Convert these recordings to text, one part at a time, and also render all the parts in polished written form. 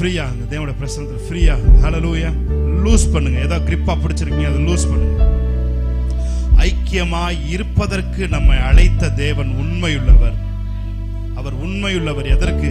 ஃப்ரீயா அந்த தேவனுடைய பிரசன்னத்தில் ஃப்ரீயா ஹல்லேலூயா லூஸ் பண்ணுங்க. ஏதோ கிரிப்பா பிடிச்சிருக்கீங்க, அதை லூஸ் பண்ணுங்க. ஐக்கியமாய் இருப்பதற்கு நம்மை அழைத்த தேவன் உண்மையுள்ளவர். அவர் உண்மையுள்ளவர். எதற்கு?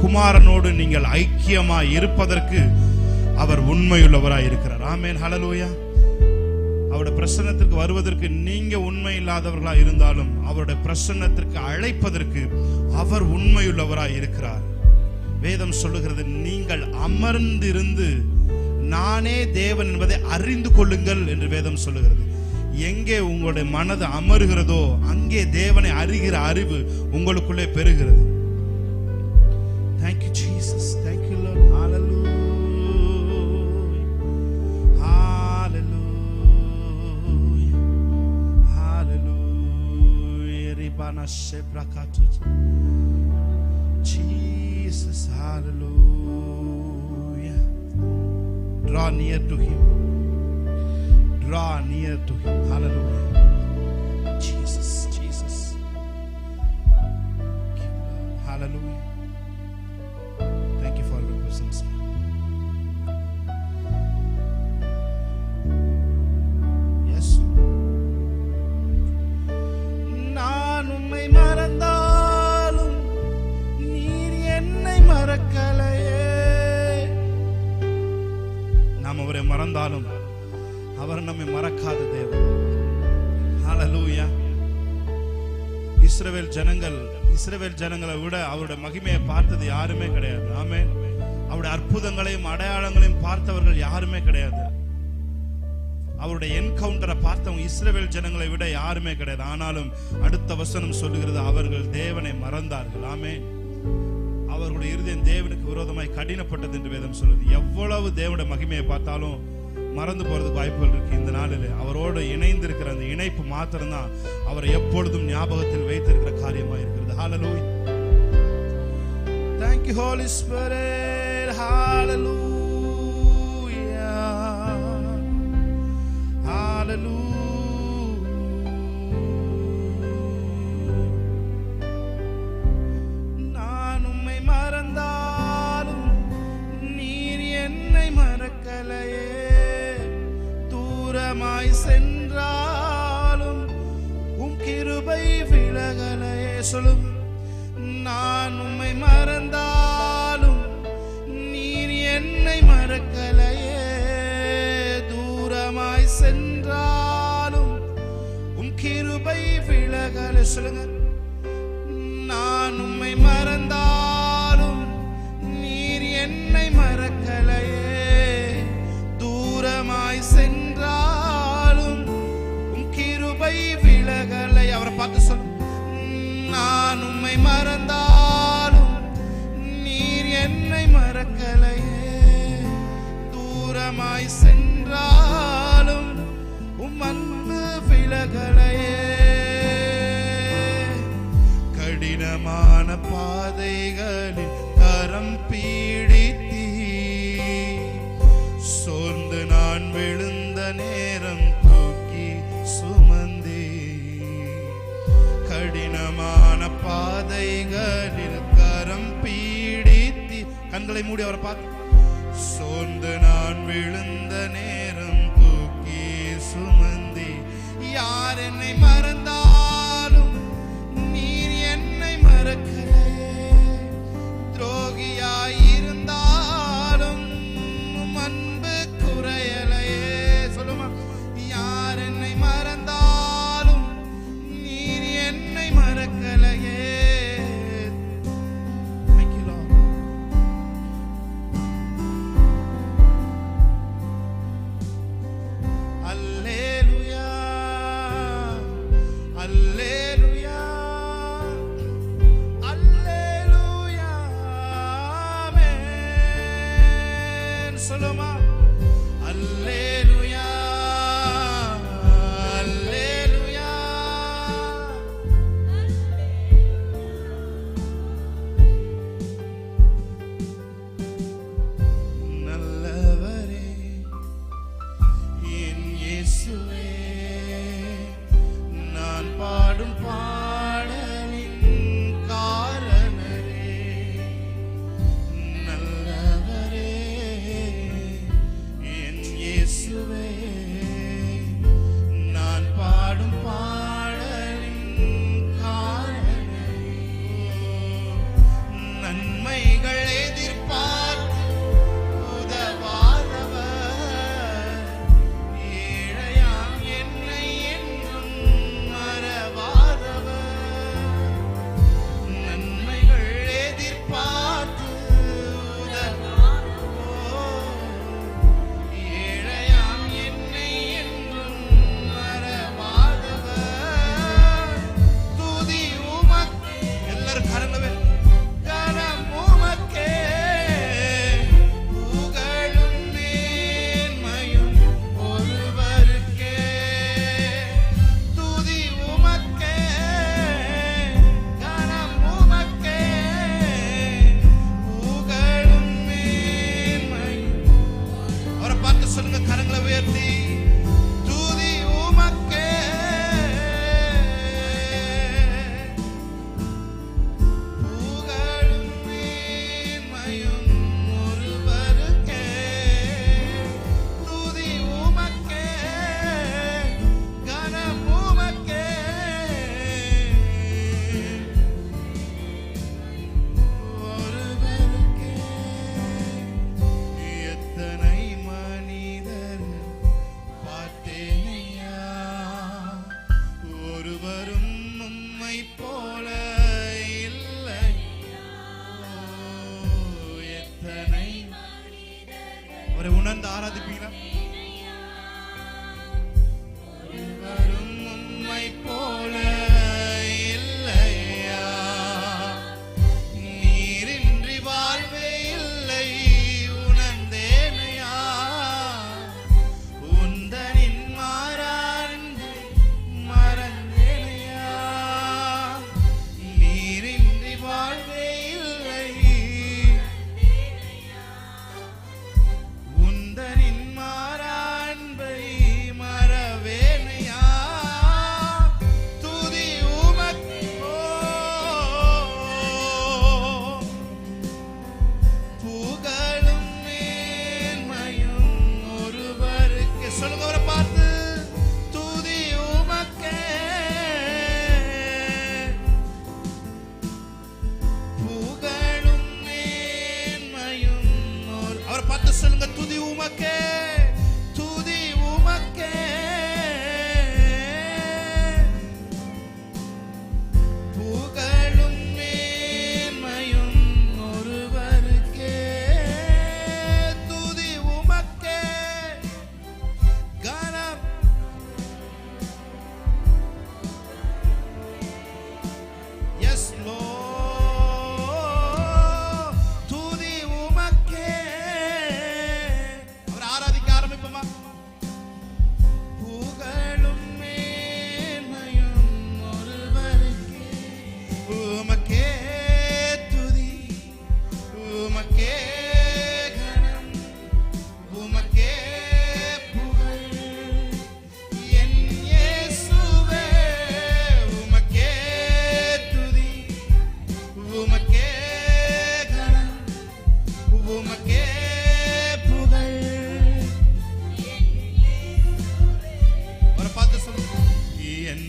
குமாரனோடு நீங்கள் ஐக்கியமாய் இருப்பதற்கு அவர் உண்மையுள்ளவராய் இருக்கிறார். ஆமென், ஹல்லேலூயா. அவருடைய பிரசன்னத்திற்கு வருவதற்கு நீங்க உண்மை இல்லாதவர்களாய் இருந்தாலும் அவருடைய பிரசன்னத்திற்கு அழைப்பதற்கு அவர் உண்மையுள்ளவராய் இருக்கிறார். வேதம் சொல்லுகிறது, நீங்கள் அமர்ந்திருந்து நானே தேவன் என்பதை அறிந்து கொள்ளுங்கள் என்று வேதம் சொல்லுகிறது. எங்கே உங்களுடைய மனது அமருகிறதோ அங்கே தேவனை அறிகிற அறிவு உங்களுக்குள்ளே பெறுகிறது. Thank you Jesus, thank you Lord, hallelujah, hallelujah, hallelujah, ribana shebrakatu Jesus, hallelujah. Draw near to him, draw near to him, hallelujah. Jesus, Jesus, hallelujah. Thank you for your presence. Yes. நான் உம்மை மறந்தாலும் நீர் என்னை மறக்கலையே. நாம் அவரை மறந்தாலும் அவர் நம்மை மறக்காத தேவன். ஹல்லேலூயா. இஸ்ரவேல் ஜனங்களை விட அவருடைய மகிமையை பார்த்தது யாருமே கிடையாது. ஆமென். அவருடைய அற்புதங்களையும் அடையாளங்களையும் பார்த்தவர்கள் யாருமே கிடையாது. அவருடைய என்கவுண்டரை பார்த்தவங்க இஸ்ரவேல் ஜனங்களை விட யாருமே கிடையாது. ஆனாலும் அடுத்த வசனம் சொல்லுகிறது, அவர்கள் தேவனை மறந்தார்கள். ஆமென். அவர்களுடைய இருதயம் தேவனுக்கு விரோதமாய் கடினப்பட்டது என்று வேதம் சொல்லுது. எவ்வளவு தேவனுடைய மகிமையை பார்த்தாலும் மறந்து போறதுக்கு வாய்ப்புகள் இருக்கு. இந்த நாளில் அவரோடு இணைந்து இருக்கிற அந்த இணைப்பு மாத்திரம்தான் அவரை எப்பொழுதும் ஞாபகத்தில் வைத்திருக்கிற காரியமா இருக்கிறது. ஹல்லேலூயா. Thank you Holy Spirit, hallelujah, hallelujah. நான் உம்மை மறந்தாலும் நீர் என்னை மறக்கலையே. தூரமாய் சென்றாலும் உம் கிருபை விலகலையே. சொல்லும், நான் உம்மை மறந்தாலும் நீர் என்னை மறக்கலையே. தூரமாய் சென்றாலும் உம் கிருபை விலகலை. சொல்லுங்க, நான் உம்மை மறந்தாலும் நீர் என்னை மறக்கலையே. தூரமாய் சென்றாலும் உம் கிருபை விலகலை. அவரை பார்த்து சொல்லும், நான் உம்மை மறந்தாலும் நீர் என்னை மறக்கலையே. தூரமாய் சென்றாலும் உம் அன்பு விலகலையே. கடினமான பாதைகளில் கரம் பீடித்தீ, சோர்ந்து நான் விழுந்த நேரம் தூக்கி சுமந்தே. கடினமான பாதைகளில் கரம் பீடித்தி. கண்களை மூடி அவரை பார்த்து, சோர்ந்து நான் விழுந்த நேரம் தூக்கி சுமந்தே. யார் என்னை மறந்தாலும் நீர் என்னை மறக்கலையே. துரோகியாய் இருந்தாலும் அன்பு குறையலையே. சொல்லுமா, யார் என்னை மறந்தாலும் நீர் என்னை மறக்கலையே. Thank you Lord. Alleluia, alleluia, alleluia, amen. சொல்லுமா, அல்லேலூயா, அல்லேலூயா. நல்லவரே என் இயேசுவே, நான் பாடும் பாடலின் காரணரே. நல்லவரே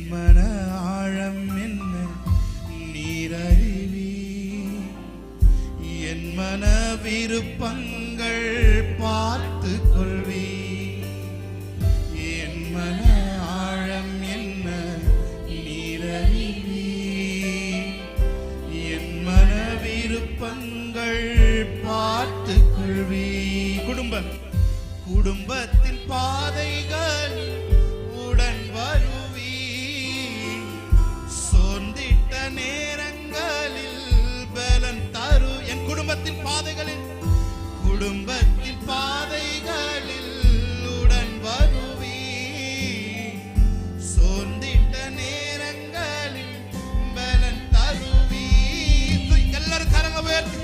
என் மன ஆழம் என்ன நீரறிவி, என் மன விருப்பங்கள் பார்த்து கொள்வி, என் மன ஆழம் என்ன நீரறிவி, என் மன விருப்பங்கள் பார்த்து கொள்வி. குடும்பத்தின் பாதைகள் உடன் வருவி, சோர்ந்திட்ட நேரங்களில் பலன் தரு. என் குடும்பத்தின் பாதைகளில் உடன் வருவி, சோர்ந்திட்ட நேரங்களில் பலன் தருவி. எல்லாரும் கரங்க உயர்த்தி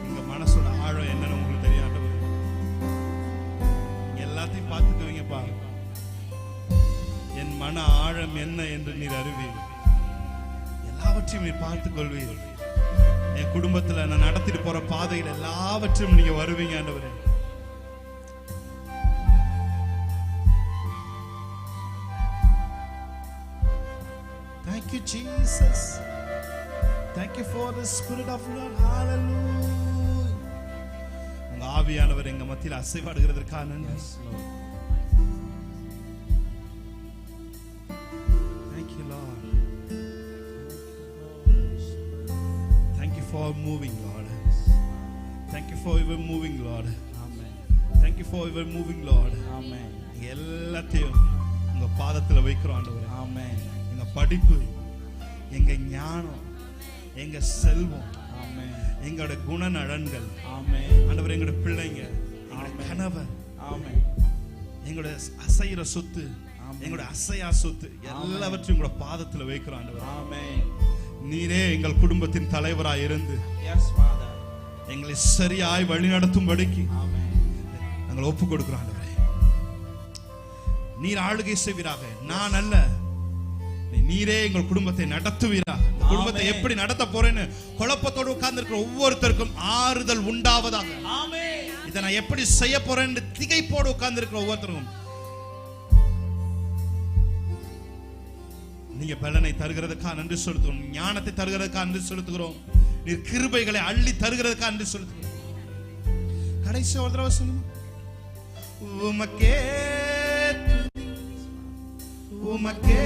எங்க மனசோட ஆழம் என்னன்னு உங்களுக்கு தெரியாது. எல்லாத்தையும் பார்த்துக்குவீங்கப்பா. என் மன ஆழம் என்ன என்று நீர் அறிவீர், எல்லாவற்றையும் நீர் பார்த்துக் கொள்வீர். என் குடும்பத்துல நான் நடத்திட்டு போற பாதையில் எல்லாவற்றையும் நீங்க வருவீங்க ஆண்டவரே. Thank you, Jesus. Thank you for the Spirit of Lord. Hallelujah. உங்க ஆவியானவர் எங்க மத்தியில் அசைவாடுகிறதற்காக நன்றி. Thank you, Lord. Thank you for moving, Lord. Thank you for your moving, Lord. Amen. Thank you for your moving, Lord. Amen. எல்லாத்தையும் உங்க பாதத்துல வைக்கிறோம் ஆண்டவரே. Amen. எங்க படிப்பு, எங்க ஞானம், எங்க செல்வம், எங்களோட குணநலன்கள், ஆண்டவரே, எங்களோட பிள்ளைங்க, எங்களோட கணவர், எங்களோட அசைற சொத்து, எங்களோட அசையா சொத்து எல்லாவற்றையும் உங்களோட பாதத்துல வைக்கிறோம் ஆண்டவரே. நீரே எங்கள் குடும்பத்தின் தலைவராய் இருந்து எங்களை சரியாய் வழி நடத்தும்படிக்கு நாங்கள் ஒப்பு கொடுக்கிறோம் ஆண்டவரே. நீர் ஆளுகை செய்வீராக, நான் அல்ல, நீரே எங்கள் குடும்பத்தை நடத்துவீராக. குடும்பத்தை எப்படி நடத்த போறேன்னு குழப்பத்தோடு உட்கார்ந்து இருக்கிற ஒவ்வொருத்தருக்கும் ஆறுதல் உண்டாவதாக. இதை நான் எப்படி செய்ய போறேன்னு திகைப்போடு உட்கார்ந்து இருக்கிற ஒவ்வொருத்தருக்கும் நீங்க பலனை தருகிறதுக்காக நன்றி செலுத்துகிறோம், ஞானத்தை தருகிறதுக்காக நன்றி செலுத்துகிறோம், நீர் கிருபைகளை அள்ளி தருகிறதுக்காக நன்றி செலுத்துகிறோம். கடைசி ஒரு தடவை சொல்லுங்க, உமக்கே உமக்கே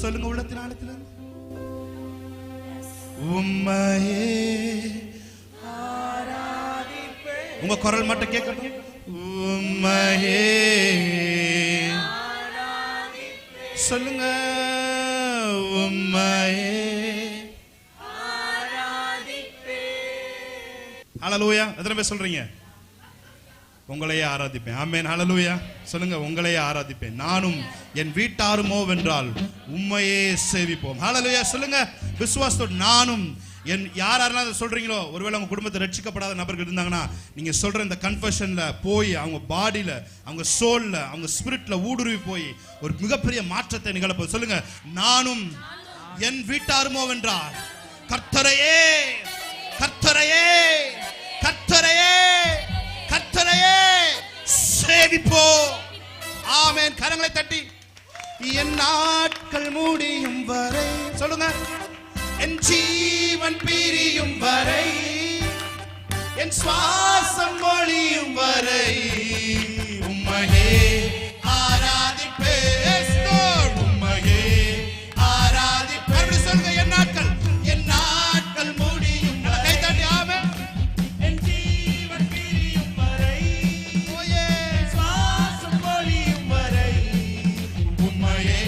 சொல்லுங்க உள்ளத்தின் ஆழத்துல. உம்மையே உங்க குரல் மட்டும் கேட்கணும். உம்மையே சொல்லுங்க. உம்மையே ஹல்லேலூயா. எத்தனை பேர் சொல்றீங்க? உங்களையே ஆராதிப்பேன். ஆமென். ஹல்லேலூயா. சொல்லுங்க, உங்களையே ஆராதிப்பேன், நானும் என் வீட்டாருமோ வென்றால் உம்மையே சேவிப்போம். ஹல்லேலூயா. சொல்லுங்க விசுவாசத்தோடு. நானும் யாரெல்லாம் சொல்றீங்களோ, ஒருவேளை உங்க குடும்பத்தை ரட்சிக்கப்படாத நபர்கள் இருந்தாங்கன்னா, நீங்க சொல்ற இந்த கன்ஃபெஷன்ல போய் அவங்க பாடியில, அவங்க சோல்ல, அவங்க ஸ்பிரிட்ல ஊடுருவி போய் ஒரு மிகப்பெரிய மாற்றத்தை நிகழப்போது. சொல்லுங்க, நானும் என் வீட்டாருமோ வென்றால் கர்த்தரையே கர்த்தரையே கர்த்தரையே கர்த்தரையே சேவிப்போம். ஆமென். கரங்களை தட்டி என் நாட்கள் முடியும் வரை சொல்லுங்க, என் ஜீவன் பிரியும் வரை, என் சுவாசம் ஒழியும் வரை உம்மையே ஆராதிப்பேன். உம்மையே ஆராதிப்பேன். அப்படி சொல்லுங்க, என் நாட்கள் முடியும் வரை. கை தட்டி ஆமென். என் ஜீவன் பிரியும் வரை, என் சுவாசம் ஒழியும் வரை உம்மையே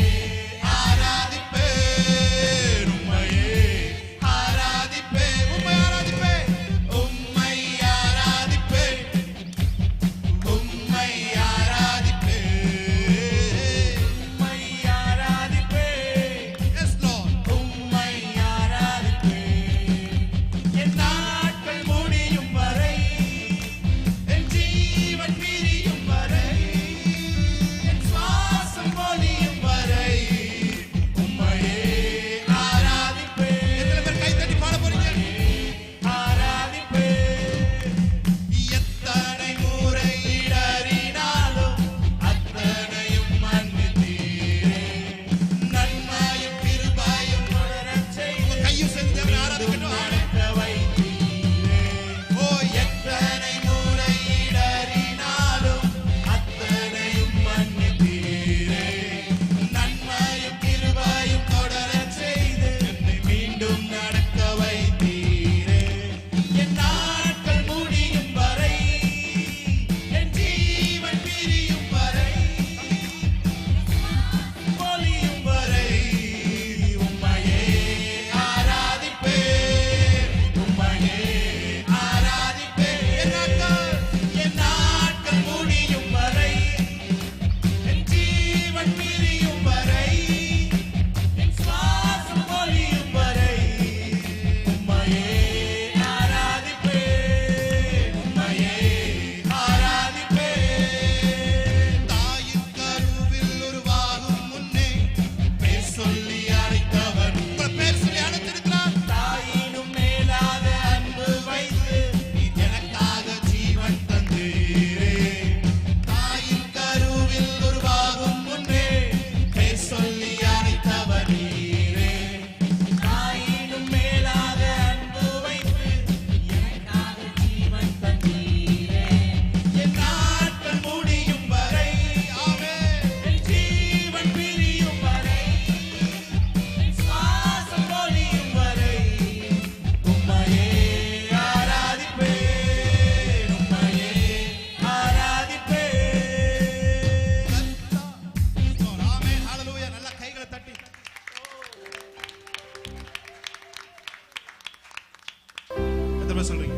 சொல்றீங்க.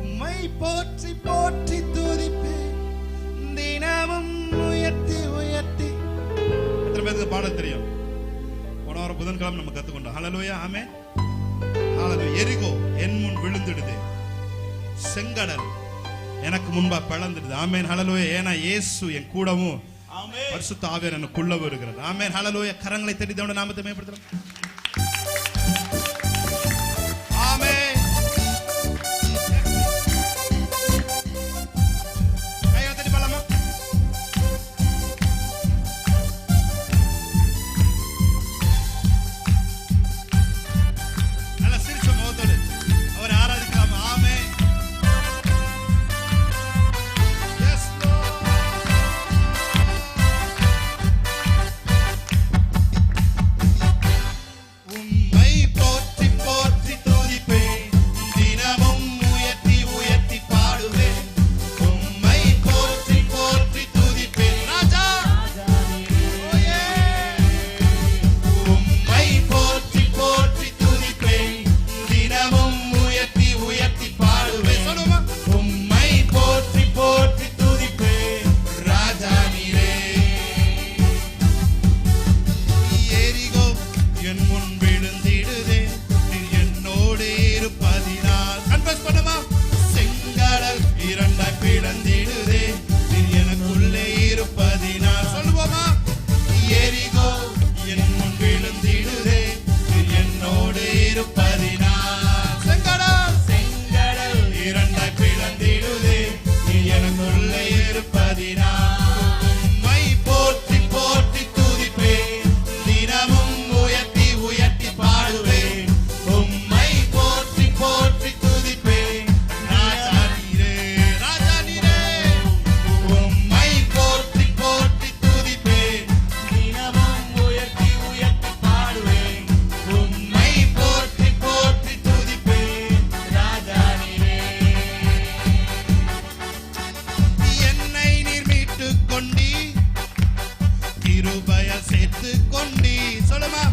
உம்மை போற்றி போற்றி துதிப்பேன், தினமும் உயர்த்தி உயர்த்தி. எத்தனை பேருக்கு பாடல் தெரியும்? போன வாரம் புதன்கிழமை நம்ம கத்துக்கொண்டோம். ஹல்லேலூயா. ஆமென். ஹல்லேலூயா. எரிகோ என் முன் விழுந்துடுது, செங்கடல் எனக்கு முன்பா பிளந்துடுது. ஆமென். ஹல்லேலூயா. ஏன்னா இயேசு என் கூடவும் பரிசுத்த ஆவியானவர் எனக்குள்ள வருகிறார். ஆமென். ஹல்லேலூயா. கரங்களை தட்டி தேவனுடைய நாமத்தை மேம்படுத்தலாம். ஆமென். கிருபைய சேர்த்து கொண்டி சொல்லுமா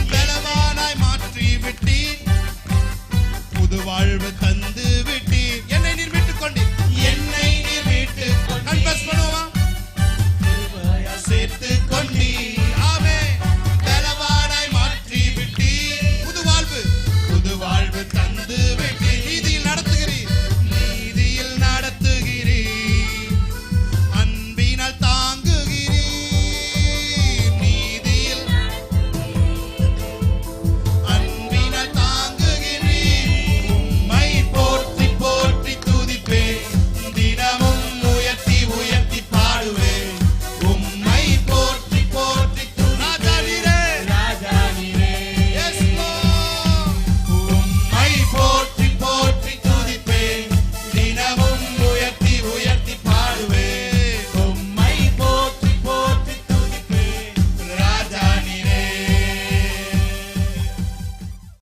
பலவானாய் மாற்றி விட்டி புது வாழ்வு தந்து விட்டி என்னை நீர் மீட்டுக் கொண்டி என்னை நீர் மீட்டுக் கொண்டி கன்ஃபஸ் பண்ணுவோமா